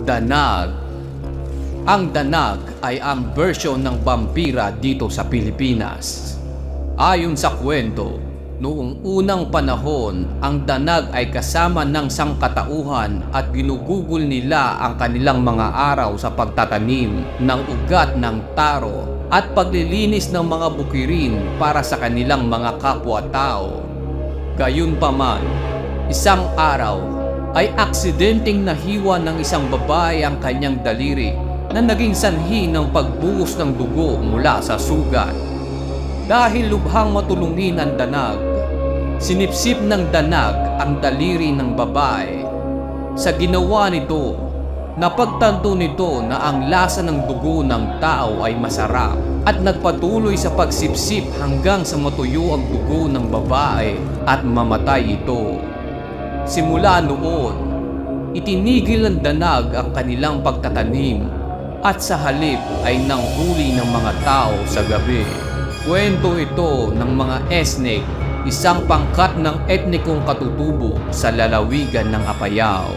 Danag. Ang danag ay ang bersyon ng vampira dito sa Pilipinas. Ayon sa kwento, noong unang panahon, ang danag ay kasama ng sangkatauhan at ginugugol nila ang kanilang mga araw sa pagtatanim ng ugat ng taro at paglilinis ng mga bukirin para sa kanilang mga kapwa-tao. Gayunpaman, isang araw ay aksidenteng nahiwa ng isang babae ang kanyang daliri na naging sanhi ng pagbuhos ng dugo mula sa sugat. Dahil lubhang matulungin ang danag, sinipsip ng danag ang daliri ng babae. Sa ginawa nito, napagtanto nito na ang lasa ng dugo ng tao ay masarap at nagpatuloy sa pagsipsip hanggang sa matuyo ang dugo ng babae at mamatay ito. Simula noon, itinigil ng danag ang kanilang pagtatanim at sa halip ay nanghuli ng mga tao sa gabi. Kwento ito ng mga Esnek, isang pangkat ng etnikong katutubo sa lalawigan ng Apayao.